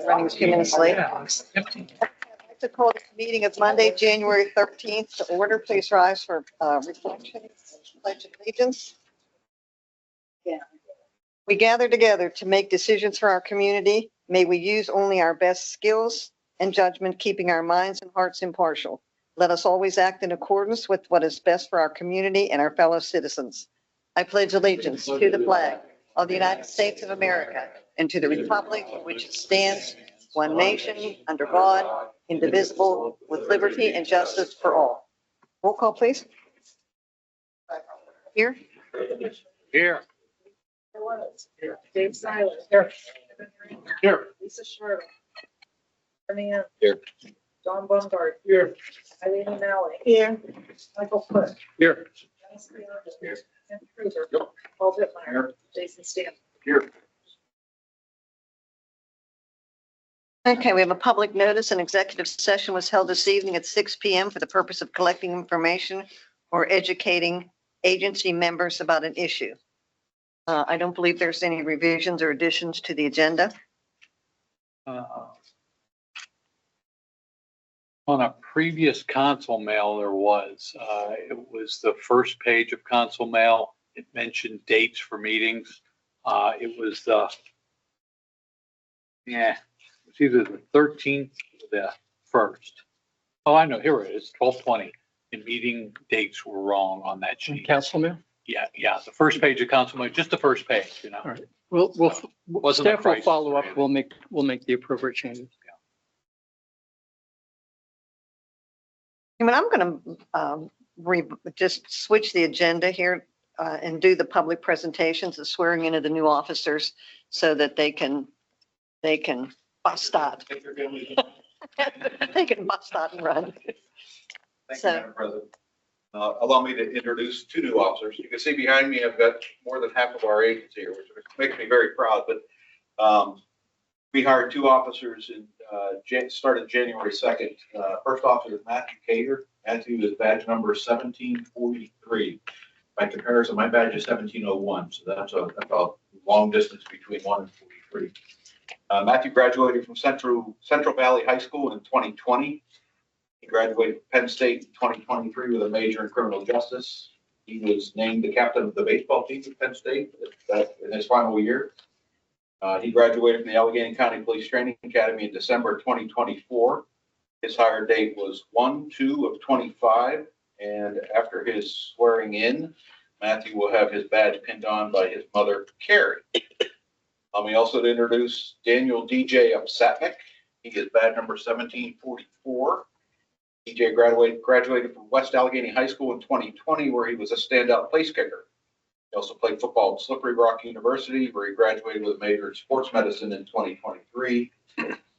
Running a few minutes late. I'd like to call this meeting of Monday, January 13th to order. Please rise for reflection, pledge of allegiance. We gather together to make decisions for our community. May we use only our best skills and judgment, keeping our minds and hearts impartial. Let us always act in accordance with what is best for our community and our fellow citizens. I pledge allegiance to the flag of the United States of America and to the republic for which it stands, one nation, under God, indivisible, with liberty and justice for all. Roll call, please. Here. Here. Dave Siler. Here. Here. Lisa Sherman. Diane. Here. Don Baumgart. Here. Eileen O'Malley. Here. Michael Foot. Here. Dennis Leon. Here. Ken Kruger. Yep. Paul Whitmire. Here. Jason Stanton. Here. Okay, we have a public notice. An executive session was held this evening at 6 p.m. for the purpose of collecting information or educating agency members about an issue. I don't believe there's any revisions or additions to the agenda. On a previous council mail, there was, it was the first page of council mail. It mentioned dates for meetings. It was it's either the 13th or the 1st. Oh, I know, here it is, 12/20. The meeting dates were wrong on that sheet. Council mail? Yeah, the first page of council mail, just the first page, you know. All right. We'll Wasn't a staff will crisis follow or up. anything. We'll make the appropriate changes. I mean, I'm going to just switch the agenda here and do the public presentations, the swearing in of the new officers so that they can bust out. They can bust out and run. Thank So- you, Madam President. Allow me to introduce two new officers. You can see behind me, I've got more than half of our agents here, which makes me very proud, but we hired two officers started January 2nd. First officer is Matthew Cater. Matthew is badge number 1743. By comparison, my badge is 1701, so that's a long distance between 1 and 43. Matthew graduated from Central Valley High School in 2020. He graduated from Penn State in 2023 with a major in criminal justice. He was named the captain of the baseball team at Penn State in his final year. He graduated from the Allegheny County Police Training Academy in December 2024. His hire date was 1/2/25, and after his swearing in, Matthew will have his badge pinned on by his mother, Carrie. Allow me also to introduce Daniel DJ Upsatnik. He is badge number 1744. DJ graduated from West Allegheny High School in 2020, where he was a standout place kicker. He also played football at Slippery Rock University, where he graduated with a major in sports medicine in 2023.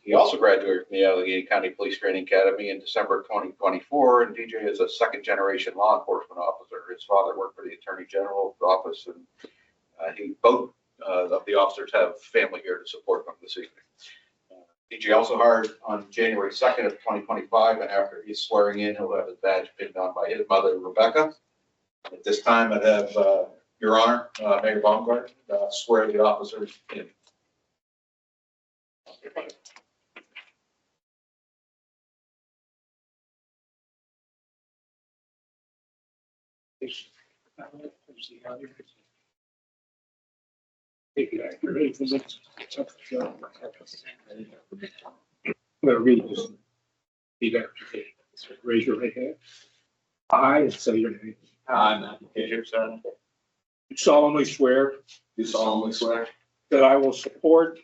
He also graduated from the Allegheny County Police Training Academy in December 2024, and DJ is a second-generation law enforcement officer. His father worked for the Attorney General's office, and both of the officers have family here to support them this evening. DJ also hired on January 2nd of 2025, and after he's swearing in, he'll have his badge pinned on by his mother, Rebecca. At this time, I have Your Honor, Mayor Baumgart, swear the officers in. I'm going to read this. Repeat after me. Raise your right hand. I, and say your name. I, Matthew Cater, sir, Do solemnly swear do solemnly swear that I will support,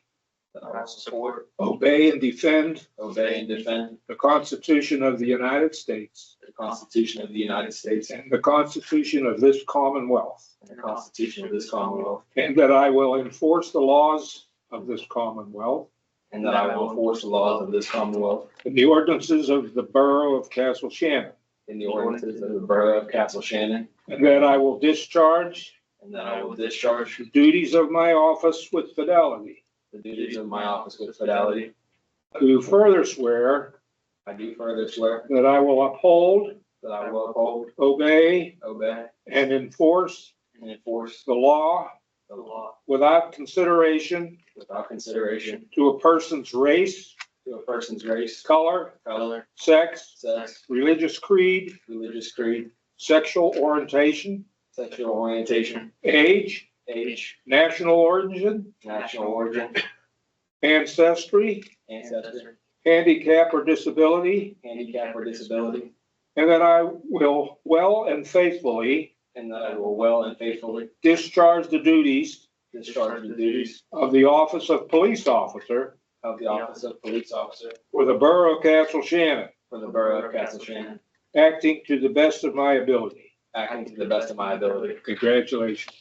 that I will support, obey, and defend obey, and defend the Constitution of the United States the Constitution of the United States and the Constitution of this Commonwealth, and the Constitution of this Commonwealth, and that I will enforce the laws of this Commonwealth and that I will enforce the laws of this Commonwealth and the ordinances of the Borough of Castle Shannon, and the ordinances of the Borough of Castle Shannon, and that I will discharge and that I will discharge the duties of my office with fidelity. the duties of my office with fidelity. I do further swear I do further swear that I will uphold, that I will uphold, obey, obey, and enforce and enforce the law the law without consideration without consideration to a person's race, to a person's race, color, color, sex, sex, religious creed, religious creed, sexual orientation, sexual orientation, age, age, national origin, national origin, ancestry, ancestry, handicap or disability, handicap, or disability, and that I will well and faithfully and that I will well and faithfully discharge the duties discharge the duties of the office of police officer of the office of police officer for the Borough of Castle Shannon, for the Borough of Castle Shannon, acting to the best of my ability. acting to the best of my ability. Congratulations.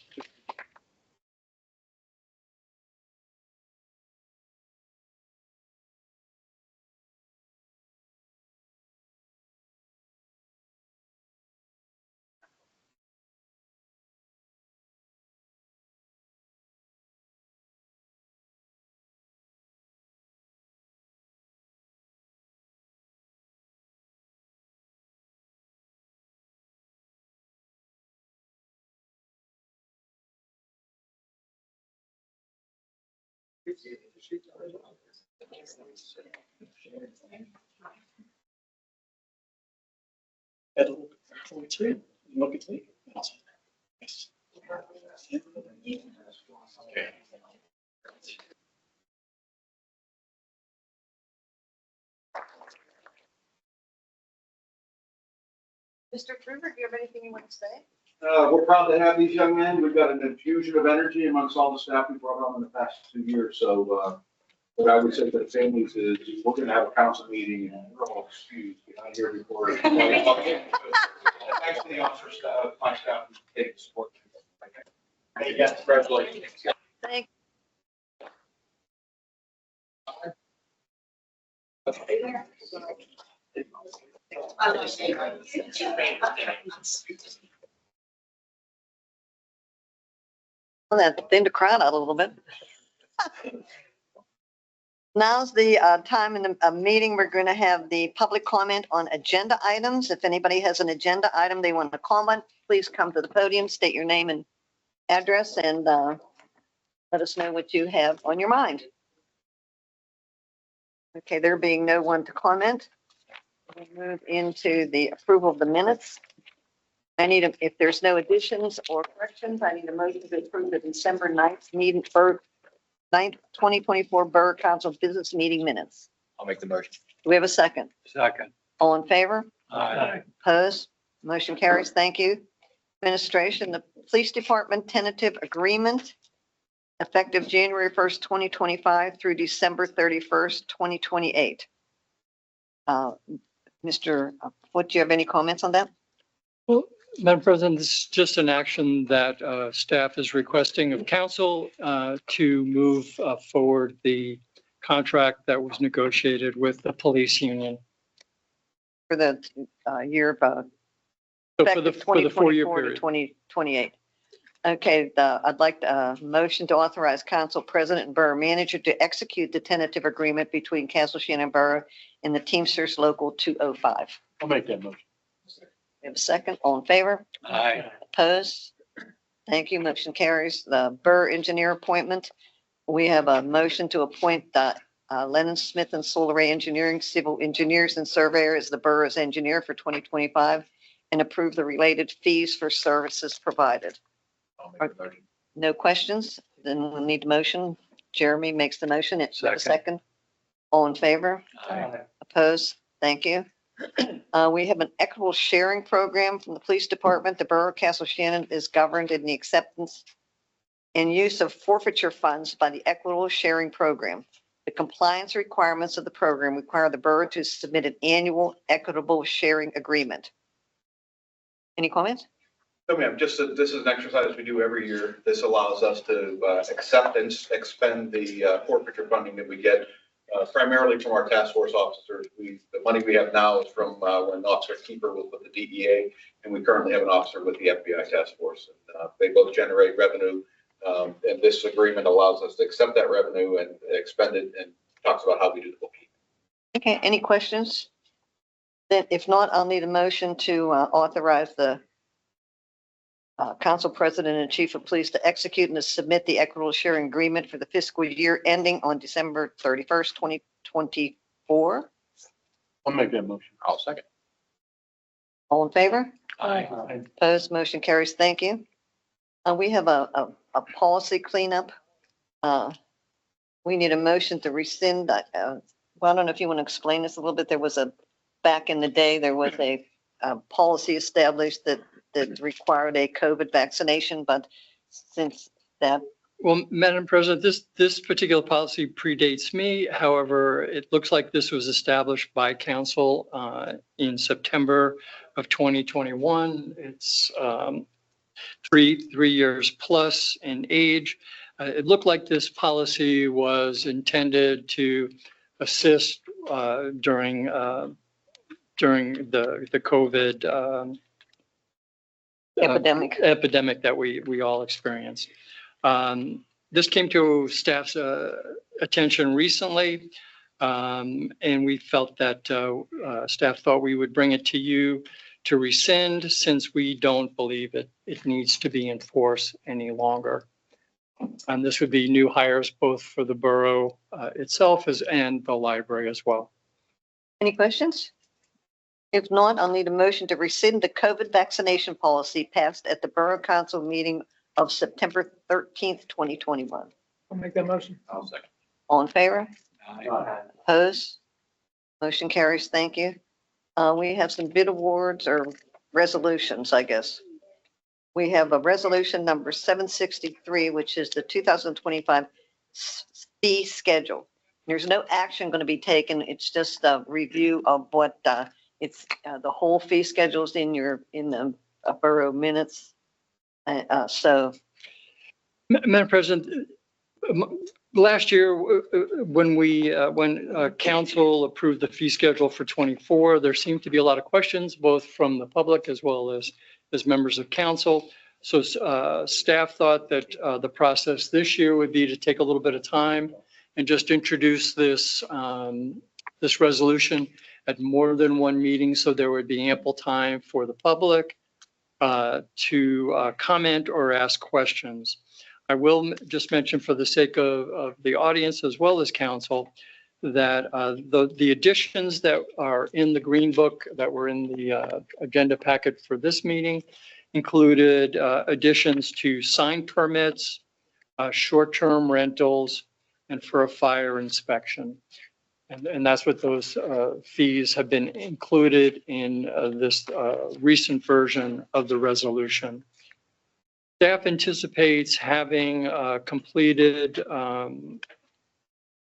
Mr. Krueger, do you have anything you want to say? We're proud to have these young men. We've got an infusion of energy amongst all the staff we brought on in the past 2 years. So, what I would say to the families is we're going to have a council meeting and we're all excused behind here before. Thanks to the officer staff, my staff, who take the support. Yes, congratulations. Thank Well, that thinned the crowd out a little bit. Now's the time in the meeting. We're going to have the public comment on agenda items. If anybody has an agenda item they want to comment, please come to the podium, state your name and address, and let us know what you have on your mind. Okay, there being no one to comment, we'll move into the approval of the minutes. If there's no additions or corrections, I need a motion to approve the December 9th meeting for 9th, 2024 Borough Council Business Meeting Minutes. I'll make the motion. Do we have a second? Second. All in favor? Aye. Opposed? Motion carries. Thank you. Administration, the Police Department tentative agreement effective January 1st, 2025 through December 31st, 2028. Mr. Foot, do you have any comments on that? Well, Madam President, this is just an action that staff is requesting of council to move forward the contract that was negotiated with the police union. For the year of So for the effective 4-year 2024 to period. 2028. Okay, I'd like a motion to authorize council president and borough manager to execute the tentative agreement between Castle Shannon Borough and the Teamsters Local 205. I'll make that motion. We have a second. All in favor? Aye. Opposed? Thank you. Motion carries. The borough engineer appointment. We have a motion to appoint Lennon Smith and Solar Engineering Civil Engineers and Surveyor as the borough's engineer for 2025 and approve the related fees for services provided. I'll make the motion. No questions? Then we'll need a motion. Jeremy makes the motion. It's a Second. second. All in favor? Aye. Opposed? Thank you. We have an equitable sharing program from the police department. The Borough of Castle Shannon is governed in the acceptance and use of forfeiture funds by the equitable sharing program. The compliance requirements of the program require the borough to submit an annual equitable sharing agreement. Any comments? No, ma'am, just that this is an exercise we do every year. This allows us to accept and expend the forfeiture funding that we get primarily from our task force officers. The money we have now is from when Officer Keeper was with the DEA, and we currently have an officer with the FBI task force. And, they both generate revenue, and this agreement allows us to accept that revenue and expend it, and talks about how we do the bookkeeping. Okay, any questions? Then if not, I'll need a motion to authorize the Council President and Chief of Police to execute and to submit the equitable sharing agreement for the fiscal year ending on December 31st, 2024. I'll make that motion. I'll second. All in favor? Aye. Opposed, motion carries. Thank you. We have a policy cleanup. We need a motion to rescind. Well, I don't know if you want to explain this a little bit. Back in the day, there was a policy established that required a COVID vaccination, but since that, Well, Madam President, this particular policy predates me. However, it looks like this was established by council in September of 2021. It's 3 years plus in age. It looked like this policy was intended to assist during the COVID epidemic that we all experienced. This came to staff's attention recently, and we felt that staff thought we would bring it to you to rescind since we don't believe it needs to be enforced any longer. And this would be new hires both for the borough itself and the library as well. any questions? If not, I'll need a motion to rescind the COVID vaccination policy passed at the Borough Council meeting of September 13th, 2021. I'll make that motion. I'll second. All in favor? Aye. Opposed? Motion carries. Thank you. We have some bid awards or resolutions, I guess. We have a resolution number 763, which is the 2025 fee schedule. There's no action going to be taken. It's just a review of what it's the whole fee schedules in the borough minutes. Madam President, last year when council approved the fee schedule for 24, there seemed to be a lot of questions, both from the public as well as members of council. So staff thought that the process this year would be to take a little bit of time and just introduce this resolution at more than one meeting, so there would be ample time for the public to comment or ask questions. I will just mention, for the sake of the audience as well as council, that the additions that are in the Green Book that were in the agenda packet for this meeting included additions to sign permits, short-term rentals, and for a fire inspection. And that's what those fees have been included in this recent version of the resolution. Staff anticipates having completed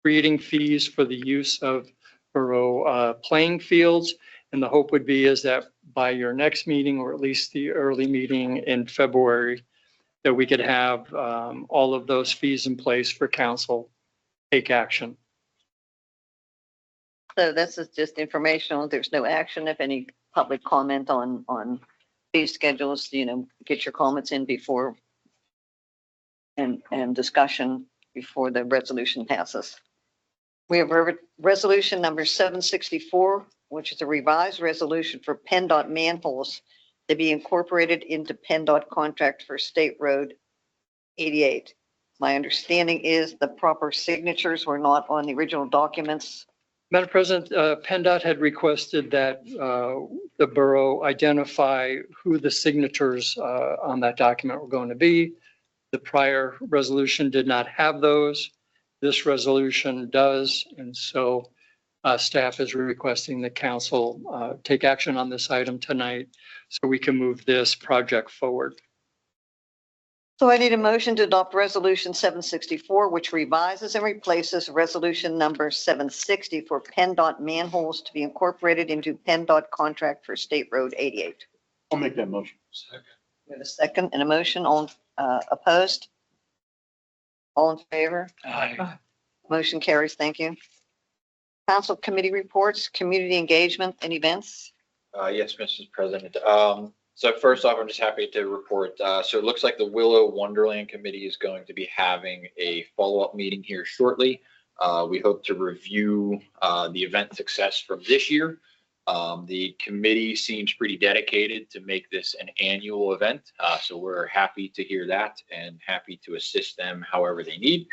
creating fees for the use of borough playing fields. And the hope would be is that by your next meeting, or at least the early meeting in February, that we could have all of those fees in place for council take action. So this is just informational. There's no action. If any public comment on fee schedules, get your comments in before and discussion before the resolution passes. We have resolution number 764, which is a revised resolution for PennDOT manholes to be incorporated into PennDOT contract for State Road 88. My understanding is the proper signatures were not on the original documents. Madam President, PennDOT had requested that the borough identify who the signatures on that document were going to be. The prior resolution did not have those. This resolution does, and so staff is requesting that council take action on this item tonight so we can move this project forward. So I need a motion to adopt resolution 764, which revises and replaces resolution number 760 for PennDOT manholes to be incorporated into PennDOT contract for State Road 88. I'll make that motion. We have a second and a motion. All opposed? All in favor? Aye. Motion carries. Thank you. Council committee reports, community engagement and events. Yes, Mrs. President. So first off, I'm just happy to report. So it looks like the Willow Wonderland Committee is going to be having a follow-up meeting here shortly. We hope to review the event success from this year, The committee seems pretty dedicated to make this an annual event. So we're happy to hear that and happy to assist them however they need.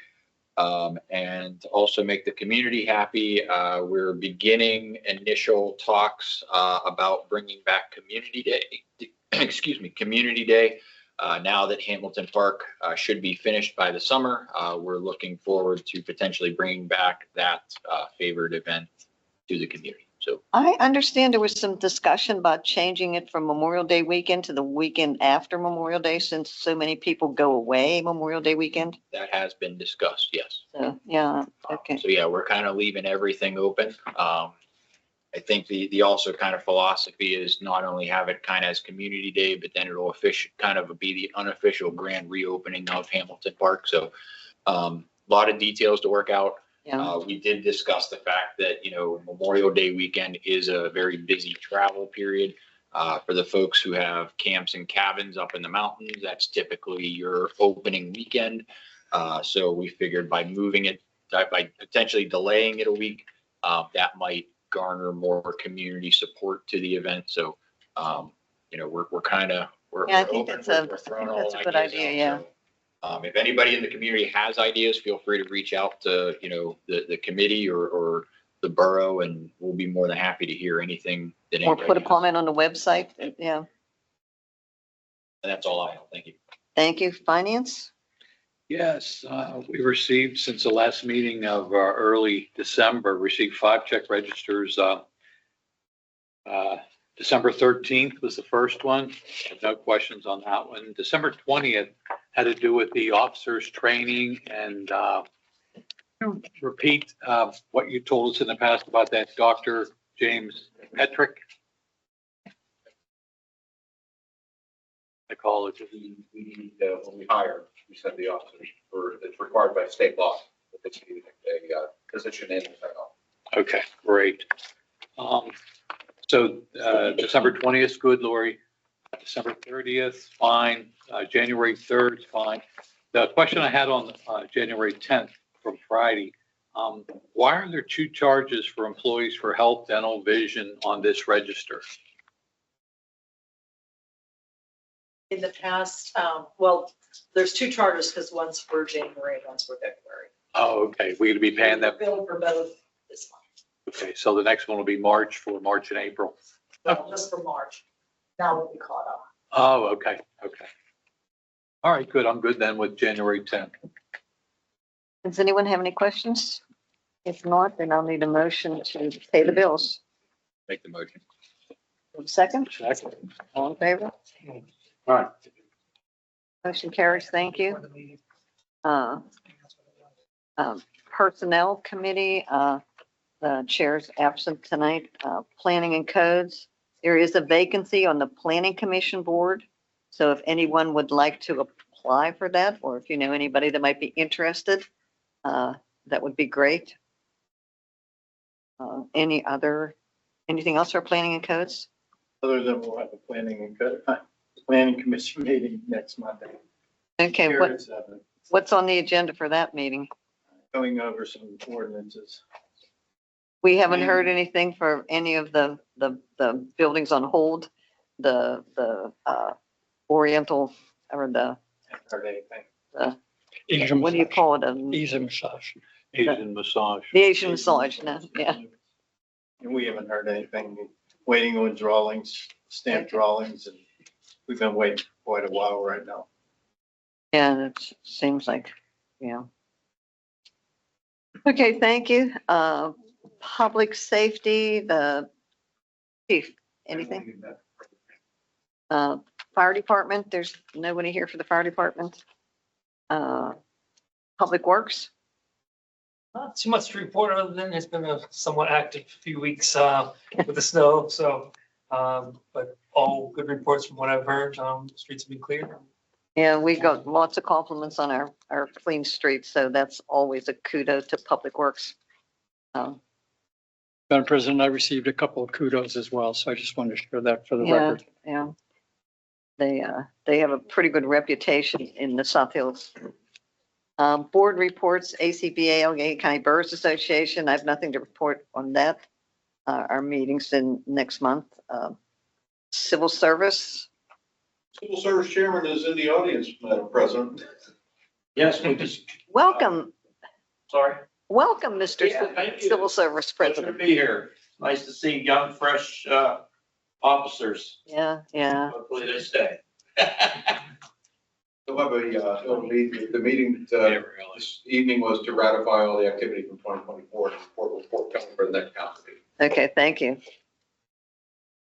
And also make the community happy. We're beginning initial talks about bringing back Community Day. Excuse me, Community Day. Now that Hamilton Park should be finished by the summer, we're looking forward to potentially bringing back that favored event to the community. So I understand there was some discussion about changing it from Memorial Day weekend to the weekend after Memorial Day, since so many people go away Memorial Day weekend. that has been discussed, yes. So, yeah, okay. So yeah, we're kind of leaving everything open. I think the also kind of philosophy is not only have it kind of as Community Day, but then it'll kind of be the unofficial grand reopening of Hamilton Park. So a lot of details to work out. Yeah, We did discuss the fact that, Memorial Day weekend is a very busy travel period. For the folks who have camps and cabins up in the mountains, that's typically your opening weekend. So we figured by moving it, by potentially delaying it a week, that might garner more community support to the event. So, we're kind of, we're Yeah, I think open, that's we're a throwing all good ideas idea, out. yeah. So, if anybody in the community has ideas, feel free to reach out to, the committee or the borough, and we'll be more than happy to hear anything that or anybody put a has. comment on the website. Yeah, And that's all I have. Thank you. thank you. Finance? Yes, we received, since the last meeting of early December, received 5 check registers. December 13th was the first one. No questions on that one. December 20th had to do with the officers training, and repeat what you told us in the past about that Dr. James Petrick. I call it. We need, when we hire, we send the officers, or it's required by state law that they need a position in the office. Okay, great. So December 20th is good, Lori. December 30th, fine. January 3rd is fine. The question I had on January 10th from Friday, why are there 2 charges for employees for health, dental, vision on this register? In the past, well, there's 2 charters because one's for January and one's for February. Oh, okay, we're gonna be paying that. Bill for both this month, Okay, so the next one will be March for March and April. well, just for March. Now we'll be caught up. Oh, okay, okay. All right, good. I'm good then with January 10th. Does anyone have any questions? If not, then I'll need a motion to pay the bills. Make the motion. Second, Second. all in favor? All right. Motion carries. Thank you. Personnel Committee, the chair's absent tonight. Planning and Codes. There is a vacancy on the Planning Commission Board. So if anyone would like to apply for that, or if you know anybody that might be interested, that would be great. Anything else for Planning and Codes? Other than we'll have a planning commission meeting next Monday. Okay, Here at 7, what's on the agenda for that meeting? going over some ordinances. We haven't heard anything for any of the buildings on hold, the Oriental or Haven't heard anything. Asian what do you massage. call it? Asian massage. Asian massage. The Asian massage, no, yeah. And we haven't heard anything, waiting on drawings, stamp drawings, and we've been waiting for quite a while right now. Yeah, it seems like, yeah. Okay, thank you. Public safety, the chief, anything? Fire department, there's nobody here for the fire department. Public works, Not too much to report other than it's been a somewhat active few weeks with the snow, so, but all good reports from what I've heard. Streets have been cleared. yeah, we got lots of compliments on our clean streets, so that's always a kudo to Public Works. Madam President, I received a couple of kudos as well, so I just wanted to share that for the Yeah, record. yeah. They have a pretty good reputation in the South Hills. Board reports, ACBA, Allegheny County Boroughs Association. I have nothing to report on that. our meetings in next month. Civil service, Civil Service Chairman is in the audience, Madam President. Yes, we just, welcome, sorry. welcome, Mr. Yeah, thank you. Civil Service Pleasure to President. be here. Nice to see young, fresh officers. Yeah, yeah. Hopefully they stay. We'll have the meeting Yeah, really. this evening was to ratify all the activity from 2024 and report coming for the next council meeting. Okay, thank you.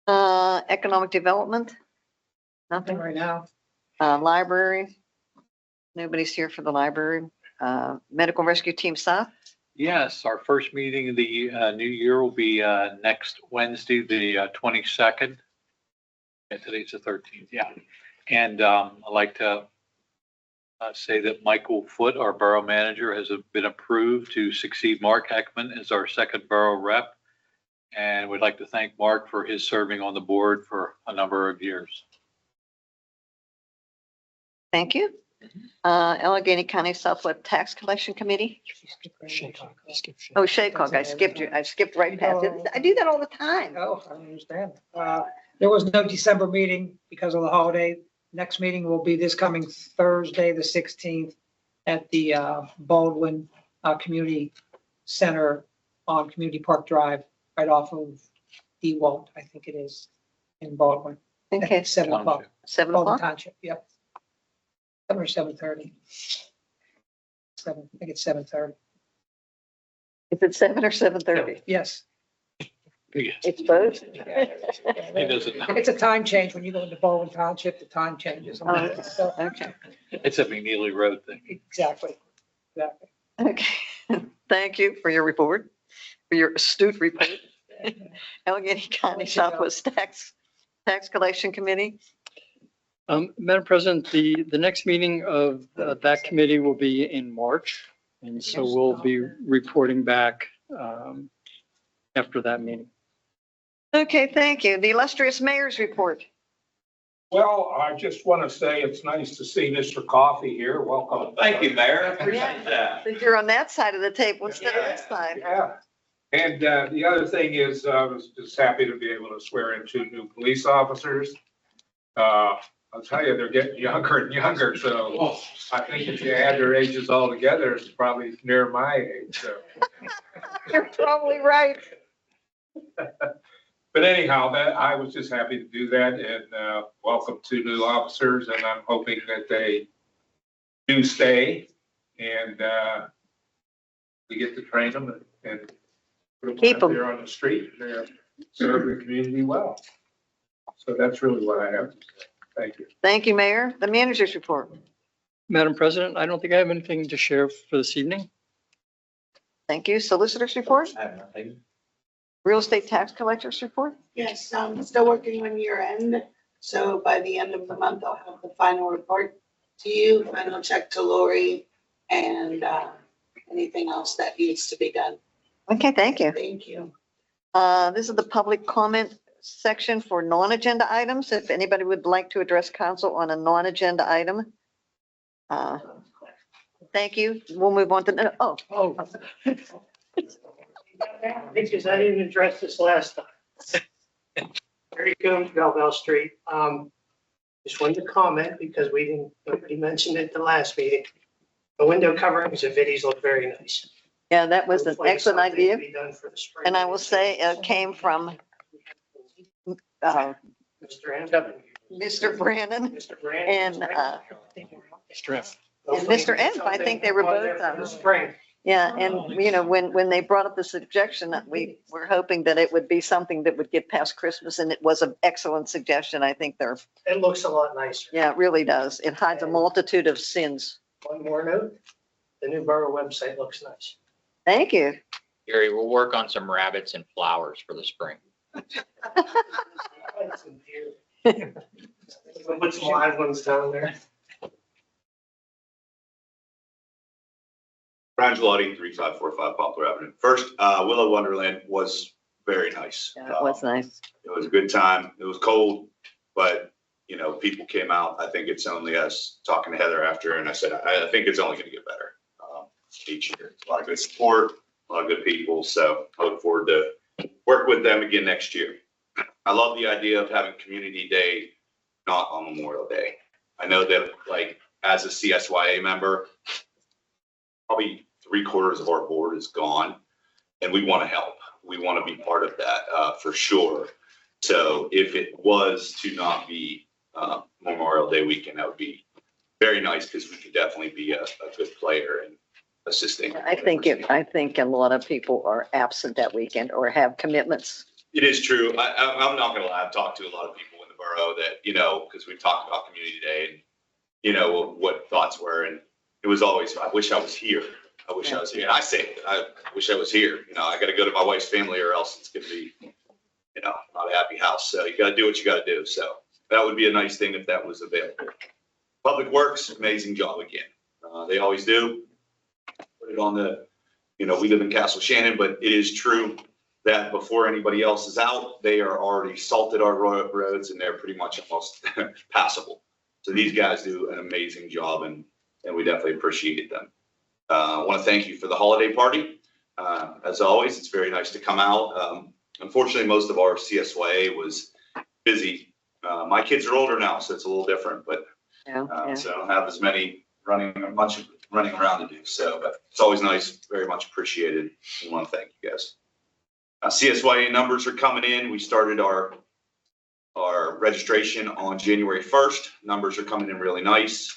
Economic development? Nothing right now. Library? Nobody's here for the library. Medical Rescue Team South? Yes, our first meeting of the new year will be next Wednesday, the 22nd. And today's the 13th, yeah. And I'd like to say that Michael Foote, our borough manager, has been approved to succeed Mark Heckman as our second borough rep. And we'd like to thank Mark for his serving on the board for a number of years. Thank you. Allegheny County Southwest Tax Collection Committee? Oh, Shaycog, I skipped you. I skipped right past it. I do that all the time. Oh, I understand. There was no December meeting because of the holiday. Next meeting will be this coming Thursday, the 16th, at the Baldwin Community Center on Community Park Drive, right off of DeWalt, I think it is, in Baldwin. Okay, At 7 o'clock. 7 Baldwin o'clock? Township, yep. 7 or 7:30. 7, I think it's 7:30. Is it 7 or 7:30? Yes. It's both? He doesn't know. It's a time change. When you go into Baldwin Township, the time changes. Oh, So, okay, It's a McNeely Road thing. exactly. Exactly. okay. Thank you for your report, for your astute report. Allegheny County Southwest Tax Collection Committee? Madam President, the next meeting of that committee will be in March. And so we'll be reporting back after that meeting. Okay, thank you. The illustrious mayor's report. Well, I just want to say it's nice to see Mr. Coffey here. Welcome. Thank you, Mayor. I appreciate that. Since you're on that side of the table instead of this side. Yeah. And the other thing is, I was just happy to be able to swear in 2 new police officers. I'll tell you, they're getting younger and younger, so I think if you add their ages all together, it's probably near my age, so. You're probably right. But anyhow, I was just happy to do that and welcome 2 new officers, and I'm hoping that they do stay and we get to train them and put Keep 'em. out there on the street and they're serve the community well. So that's really what I have to say. Thank you. Thank you, Mayor. The manager's report. Madam President, I don't think I have anything to share for this evening. Thank you. Solicitor's report. I have nothing. Real estate tax collector's report. Yes, I'm still working on year end, so by the end of the month, I'll have the final report to you, final check to Lori, and anything else that needs to be done. Okay, thank you. Thank you. This is the public comment section for non-agenda items. If anybody would like to address council on a non-agenda item. Thank you. We'll move on to, oh. Because I didn't address this last time. Harry Coombs, Belleville Street. Just wanted to comment because nobody mentioned it at the last meeting. The window coverings and viddies look very nice. Yeah, that was an Hopefully excellent something idea. to be done for the spring. And I will say it came from Mr. Hampton. Mr. Brandon Mr. Brandon. and Strip. and Mr. Enf. I think they were both, For the spring. yeah, and you know, when they brought up the suggestion, we were hoping that it would be something that would get past Christmas, and it was an excellent suggestion. I think they're, It looks a lot nicer. yeah, it really does. It hides a multitude of sins. One more note, the new borough website looks nice. Thank you. Gary, we'll work on some rabbits and flowers for the spring. We'll put some live ones down there. Brian Gelati, 3545 Poplar Avenue. First, Willow Wonderland was very nice. Yeah, it was nice. It was a good time. It was cold, but you know, people came out. I think it's only us talking to Heather after, and I said, I think it's only going to get better each year. It's a lot of good support, a lot of good people. So I look forward to work with them again next year. I love the idea of having Community Day not on Memorial Day. I know that, like, as a CSYA member, probably 3/4 of our board is gone, and we want to help. We want to be part of that for sure. So if it was to not be Memorial Day weekend, that would be very nice, because we could definitely be a good player in assisting. I think a lot of people are absent that weekend or have commitments. It is true. I'm not gonna lie. I've talked to a lot of people in the borough that, because we've talked about Community Day and, what thoughts were. And it was always, I wish I was here. I wish I was here. And I say, I wish I was here. I gotta go to my wife's family, or else it's gonna be, not a happy house. So you gotta do what you gotta do. So that would be a nice thing if that was available. Public Works, amazing job again. They always do. Put it on the, we live in Castle Shannon, but it is true that before anybody else is out, they are already salted our roads, and they're pretty much almost passable. So these guys do an amazing job, and we definitely appreciate them. I want to thank you for the holiday party. As always, it's very nice to come out. Unfortunately, most of our CSYA was busy. My kids are older now, so it's a little different, but so I don't have as many running around to do. So, but it's always nice, very much appreciated. We want to thank you guys. CSYA numbers are coming in. We started our registration on January 1st. Numbers are coming in really nice.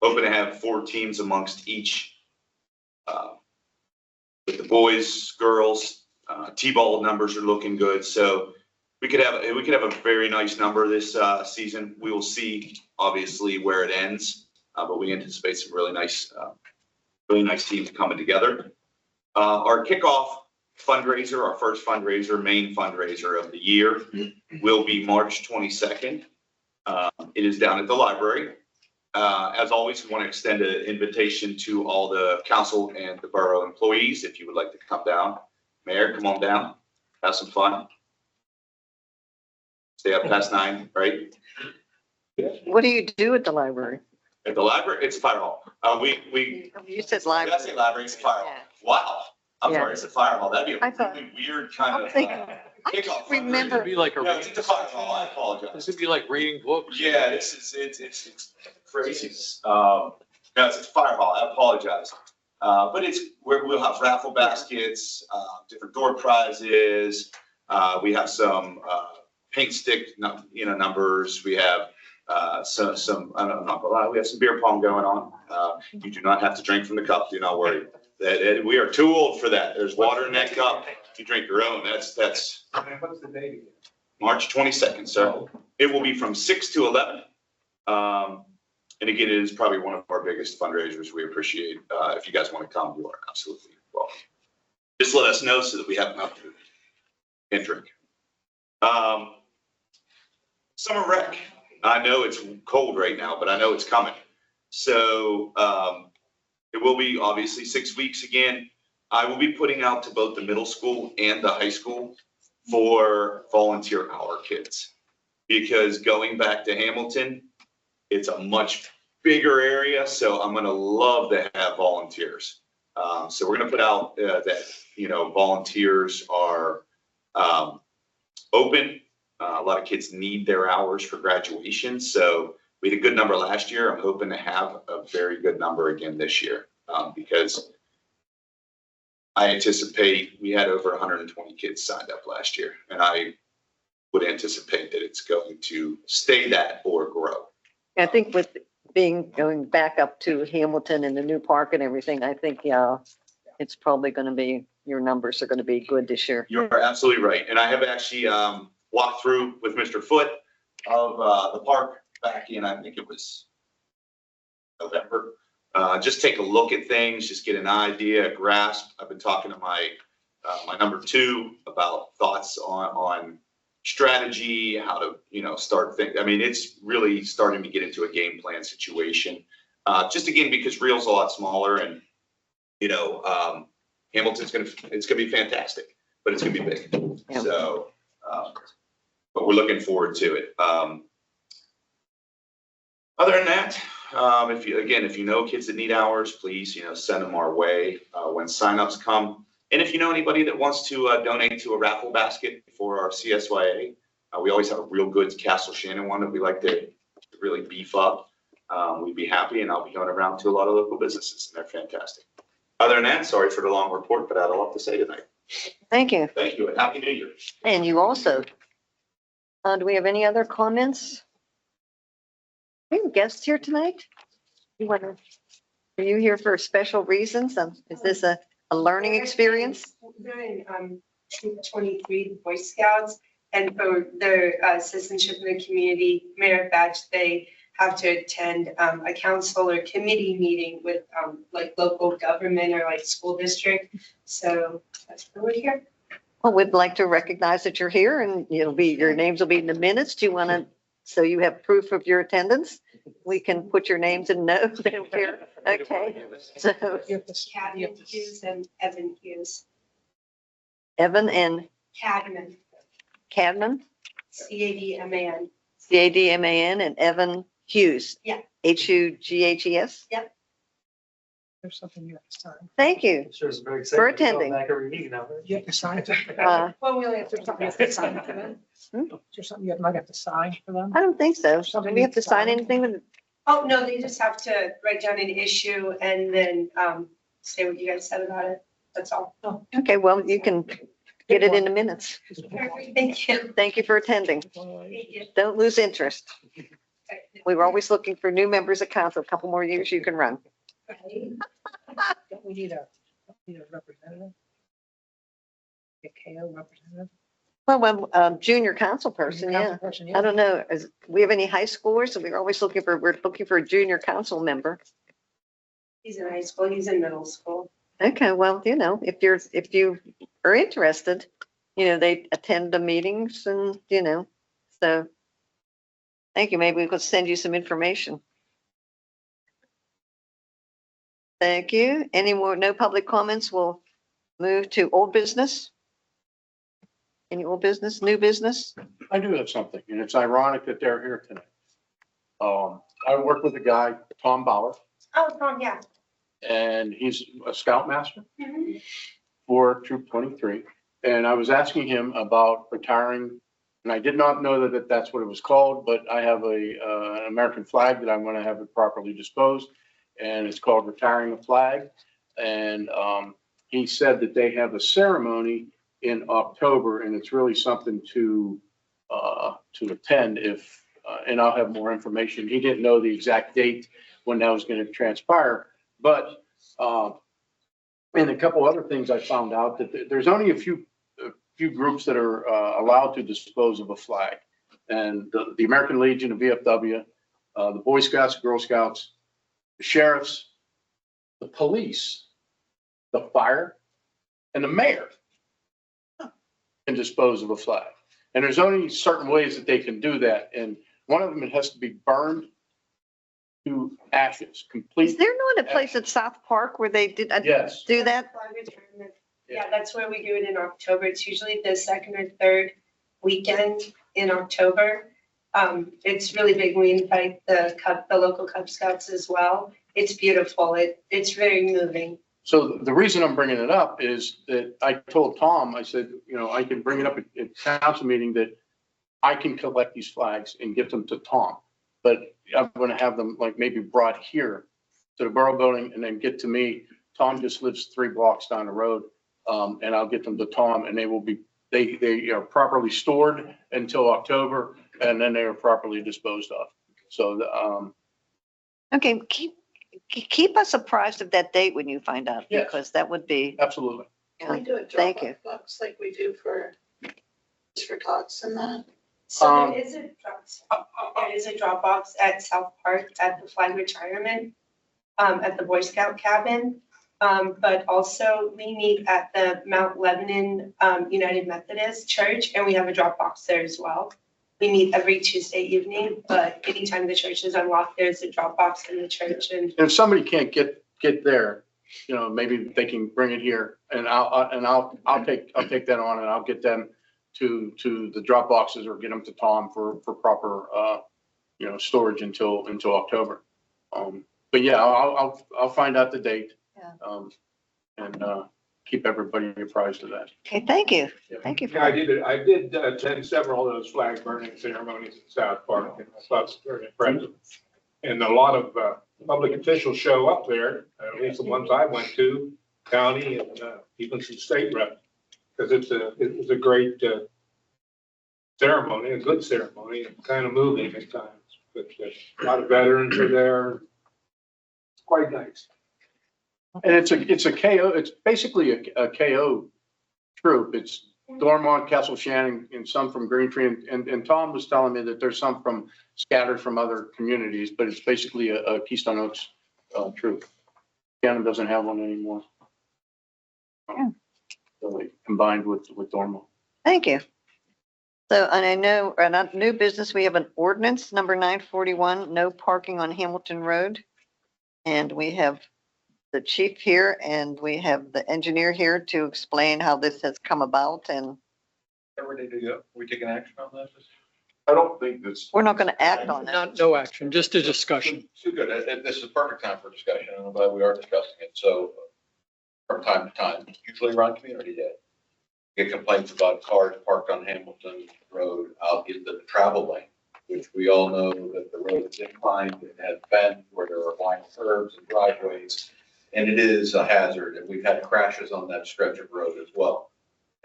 Hoping to have 4 teams amongst each, with the boys, girls. T-ball numbers are looking good. So we could have a very nice number this season. We will see, obviously, where it ends, but we anticipate some really nice teams coming together. Our kickoff fundraiser, our first fundraiser, main fundraiser of the year, will be March 22nd. It is down at the library. As always, we want to extend an invitation to all the council and the borough employees. If you would like to come down, Mayor, come on down, have some fun. Stay up past 9, right? What do you do at the library? At the library, it's a fire hall. You said Did library. I say library? It's a fire hall. Yeah. Wow. I'm Yeah. sorry, it's a fire hall. That'd be I a thought- really weird kind of I kickoff. remember- It'd be like a No, it's a fire hall. I This apologize. would be like reading books. Yeah, it's crazy. No, it's a fire hall. I apologize. But we'll have raffle baskets, different door prizes. We have some paint stick, numbers. We have some. I'm not gonna lie. We have some beer pong going on. You do not have to drink from the cup. Do not worry. That we are too old for that. There's water in that cup. You drink your own. That's What's the date again? March 22nd. So it will be from 6 to 11. And again, it is probably one of our biggest fundraisers. We appreciate, if you guys want to come, you are absolutely welcome. Just let us know so that we have enough food and drink. Summer rec. I know it's cold right now, but I know it's coming. So it will be obviously 6 weeks again. I will be putting out to both the middle school and the high school for volunteer hour kids. Because going back to Hamilton, it's a much bigger area, so I'm gonna love to have volunteers. So we're gonna put out that, volunteers are open. A lot of kids need their hours for graduation, so we had a good number last year. I'm hoping to have a very good number again this year, because I anticipate we had over 120 kids signed up last year, and I would anticipate that it's going to stay that or grow. I think with going back up to Hamilton and the new park and everything, I think, it's probably going to be, your numbers are going to be good this year. You're absolutely right. And I have actually walked through with Mr. Foote of the park back in, I think it was November. Just take a look at things, just get an idea, a grasp. I've been talking to my number 2 about thoughts on strategy, how to, start thinking. I mean, it's really starting to get into a game plan situation. Just again, because Real's a lot smaller, and, Hamilton's it's gonna be fantastic, but it's gonna be big. Yeah. So, but we're looking forward to it. Other than that, if you know kids that need hours, please, send them our way. When signups come, And if you know anybody that wants to donate to a raffle basket for our CSYA, we always have a real good Castle Shannon one that we like to really beef up. We'd be happy, and I'll be going around to a lot of local businesses, and they're fantastic. Other than that, sorry for the long report, but I had a lot to say tonight. Thank you. Thank you, and Happy New Year. And you also. Do we have any other comments? We have guests here tonight? Are you here for special reasons? Is this a learning experience? During Troop 23, the Boy Scouts, and for their citizenship in the community merit badge, they have to attend a council or committee meeting with like local government or like school district. So that's why we're here. Well, we'd like to recognize that you're here, and your names will be in the minutes. Do you want to, so you have proof of your attendance? We can put your names in notes here. Okay. So Cadman Hughes and Evan Hughes. Evan and Cadman, Cadman, CADMAN. CADMAN, and Evan Hughes. Yeah. HUGHES. Yep. There's something you have to sign. Thank you. Sure, it's very exciting. For attending. Back every meeting now. You have to sign it. Well, we only have There's something you have to sign for them. Is there something you might have to sign for them? I don't think so. Do Something we have to needs sign signed. anything with? Oh, no, they just have to write down an issue and then say what you guys said about it. That's all. Okay, well, you can get it in the minutes. Perfect, thank you. Thank you for attending. Thank you. Don't lose interest. We were always looking for new members of council. A couple more years you can run. Don't we need a representative? A KO representative? Well, junior council person, yeah. Council person, I don't know. We have any high schoolers? So we're looking for a junior council member. He's in high school, he's in middle school. Okay, well, if you are interested, they attend the meetings and, so. Thank you. Maybe we could send you some information. Thank you. Any more, no public comments? We'll move to old business. Any old business, new business? I do have something, and it's ironic that they're here tonight. I work with a guy, Tom Bauer, Oh, Tom, yeah. and he's a scoutmaster Mhm. for Troop 23. And I was asking him about retiring, and I did not know that that's what it was called, but I have an American flag that I'm going to have it properly disposed, and it's called retiring a flag. And he said that they have a ceremony in October, and it's really something to attend if, and I'll have more information. He didn't know the exact date when that was going to transpire, but, and a couple other things I found out that there's only a few groups that are allowed to dispose of a flag. And the American Legion of VFW, the Boy Scouts, Girl Scouts, the sheriffs, the police, the fire, and the mayor can dispose of a flag. And there's only certain ways that they can do that. And one of them, it has to be burned to ashes, complete. Is there not a place at South Park where they did Yes. do that? Flag retirement. Yeah, that's where we do it in October. It's usually the second or third weekend in October. It's really big. We invite the local Cub Scouts as well. It's beautiful. It's very moving. So the reason I'm bringing it up is that I told Tom, I said, I can bring it up at council meeting that I can collect these flags and get them to Tom. But I'm going to have them like maybe brought here to the borough building and then get to me. Tom just lives 3 blocks down the road. And I'll get them to Tom, and they are properly stored until October, and then they are properly disposed of. So, Okay, keep us apprised of that date when you find out, Yes. because that would be. absolutely. Can we do a Thank you. Dropbox like we do for talks and that? So there is a Dropbox at South Park at the flag retirement, at the Boy Scout cabin. But also we meet at the Mount Lebanon United Methodist Church, and we have a Dropbox there as well. We meet every Tuesday evening, but anytime the church is unlocked, there's a Dropbox in the church. And If somebody can't get there, maybe they can bring it here, and I'll take that on, and I'll get them to the drop boxes or get them to Tom for proper storage until October. But yeah, I'll find out the date. Yeah. And keep everybody apprised of that. Okay, thank you. Thank you. Yeah, I did attend several of those flag burning ceremonies in South Park, and I thought it was very impressive. And a lot of public officials show up there, at least the ones I went to, county and even some state reps, because it was a great ceremony, a good ceremony, and kind of moving at times. But a lot of veterans are there. It's quite nice. And it's a KO, it's basically a KO troop. It's Dormont, Castle Shannon, and some from Greentree. And Tom was telling me that there's some from scattered from other communities, but it's basically a Keystone Oaks troop. Shannon doesn't have one anymore. Yeah. So they combined with Dormont. Thank you. So, and I know, on new business, we have an ordinance number 941, no parking on Hamilton Road. And we have the chief here and we have the engineer here to explain how this has come about, and Ready to go? We taking action on this? I don't think this. we're not going to act on it. No action, just a discussion. Too good. And this is a perfect time for discussion, and I'm glad we are discussing it. So from time to time, usually around Community Day, get complaints about cars parked on Hamilton Road out in the travel lane, which we all know that the road is inclined and has bend where there are blind curves and driveways. And it is a hazard, and we've had crashes on that stretch of road as well.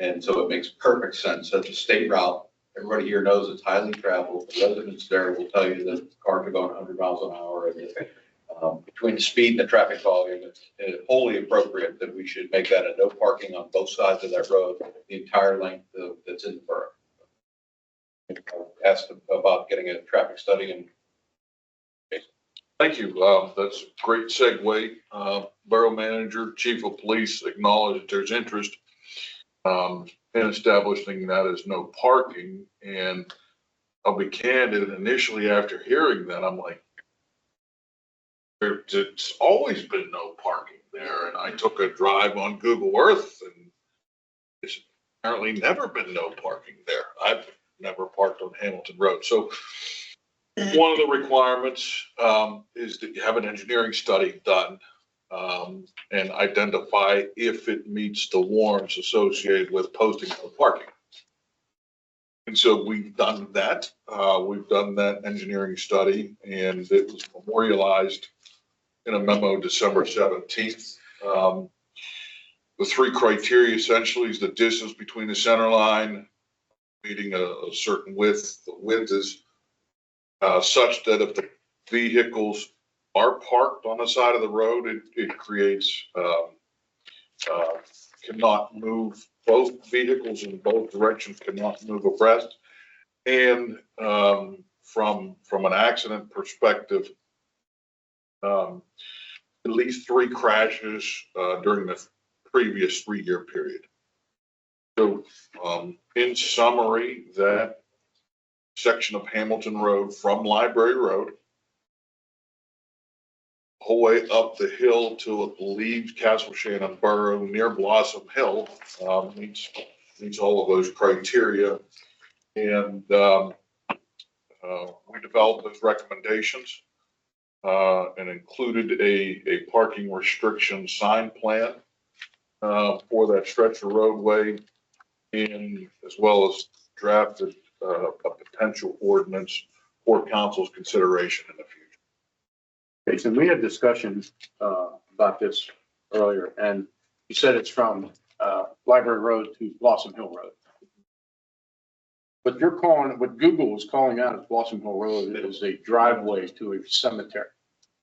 And so it makes perfect sense. That's a state route. Everybody here knows it's highly traveled. The residents there will tell you that cars are going 100 miles an hour. And between the speed and the traffic volume, it's wholly appropriate that we should make that a no parking on both sides of that road, the entire length that's in the borough. Asked about getting a traffic study and. Thank you. That's a great segue. Borough manager, chief of police acknowledged that there's interest in establishing that as no parking. And I'll be candid, initially after hearing that, I'm like, it's always been no parking there. And I took a drive on Google Earth and it's apparently never been no parking there. I've never parked on Hamilton Road. So one of the requirements is that you have an engineering study done and identify if it meets the warrants associated with posting no parking. And so we've done that. We've done that engineering study, and it was memorialized in a memo December 17th. The three criteria essentially is the distance between the center line, meeting a certain width. The width is such that if the vehicles are parked on the side of the road, it creates, cannot move, both vehicles in both directions cannot move abreast. And from an accident perspective, at least 3 crashes during the previous 3-year period. So in summary, that section of Hamilton Road from Library Road whole way up the hill to, I believe, Castle Shannon Borough near Blossom Hill meets all of those criteria. And we developed those recommendations and included a parking restriction sign plan for that stretch of roadway, and as well as drafted a potential ordinance for council's consideration in the future. Okay, so we had discussion about this earlier, and you said it's from Library Road to Blossom Hill Road. But you're calling, what Google is calling out as Blossom Hill Road is a driveway to a cemetery.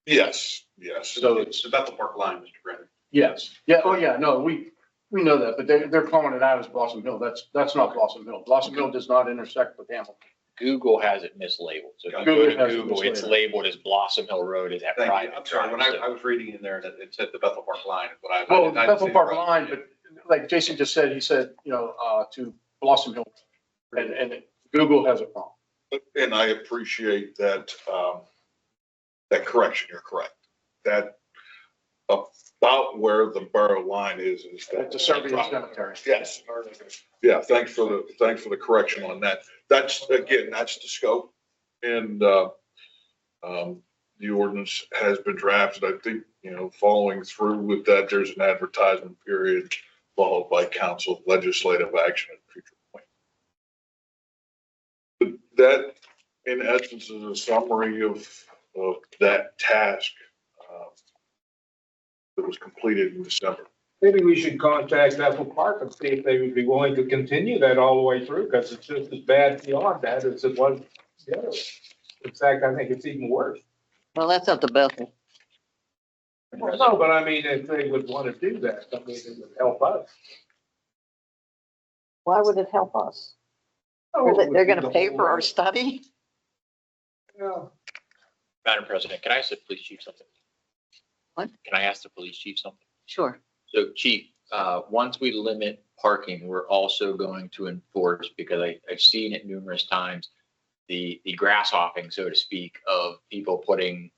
Yes, yes. So It's the Bethel Park line, Mr. Brennan. yes, yeah, oh yeah, no, we know that, but they're calling it out as Blossom Hill. That's not Blossom Hill. Blossom Hill does not intersect with Hamilton. Google has it mislabeled. So if you Google go to has it Google, it's mislabeled. labeled as Blossom Hill Road is that Thank you. private. I'm sorry, when drive, so- I was reading in there, it said the Bethel Park line is what I. Well, I didn't Bethel see Park the road. line, but like Jason just said, he said, to Blossom Hill. And Google has it wrong. And I appreciate that, that correction. You're correct. That about where the borough line is that. It's a Serbian cemetery. Yes. Yeah, thanks for the correction on that. That's, again, that's the scope. And the ordinance has been drafted. I think, following through with that, there's an advertisement period followed by council legislative action at a future point. That, in essence, is a summary of that task that was completed in December. Maybe we should contact Ethel Park and see if they would be willing to continue that all the way through, because it's just as bad beyond that as it was. the other. In fact, I think it's even worse. Well, that's up to Bethel. Well, no, but I mean, if they would want to do that, I mean, it would help us. Why would it help us? They're going to pay for our study? Yeah. Madam President, can I ask the police chief something? What? Can I ask the police chief something? Sure. So chief, once we limit parking, we're also going to enforce, because I've seen it numerous times, the grass hopping, so to speak, of people putting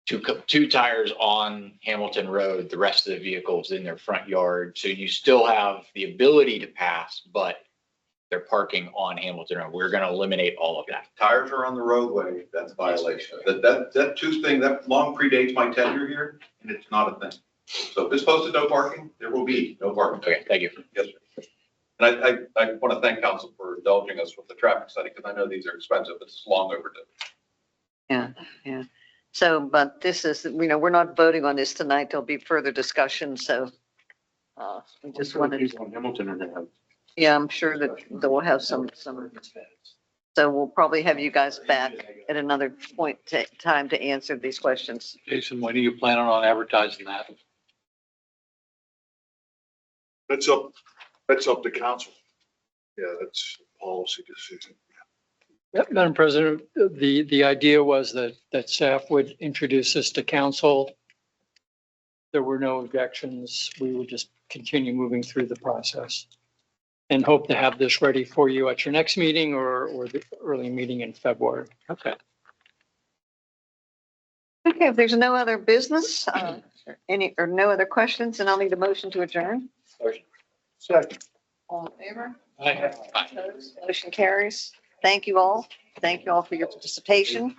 two tires on Hamilton Road, the rest of the vehicles in their front yard. So you still have the ability to pass, but they're parking on Hamilton Road. We're going to eliminate all of that. Tires are on the roadway, that's a violation. That long predates my tenure here, and it's not a thing. So if it's posted no parking, there will be no parking. Okay, thank you. Yes, sir. And I want to thank council for indulging us with the traffic study, because I know these are expensive, it's long overdue. Yeah, yeah. So, but this is, we're not voting on this tonight. There'll be further discussion, so we just wanted, People in Hamilton are gonna have. yeah, I'm sure that we'll have some, so we'll probably have you guys back at another time to answer these questions. Jason, when are you planning on advertising that? That's up to council. Yeah, that's a policy decision. Yep, Madam President, the idea was that staff would introduce this to council. There were no objections. We would just continue moving through the process and hope to have this ready for you at your next meeting or the early meeting in February. Okay. Okay, if there's no other business, or no other questions, then I'll need a motion to adjourn. Second. All in favor? Aye. Opposed? Motion carries. Thank you all. Thank you all for your participation.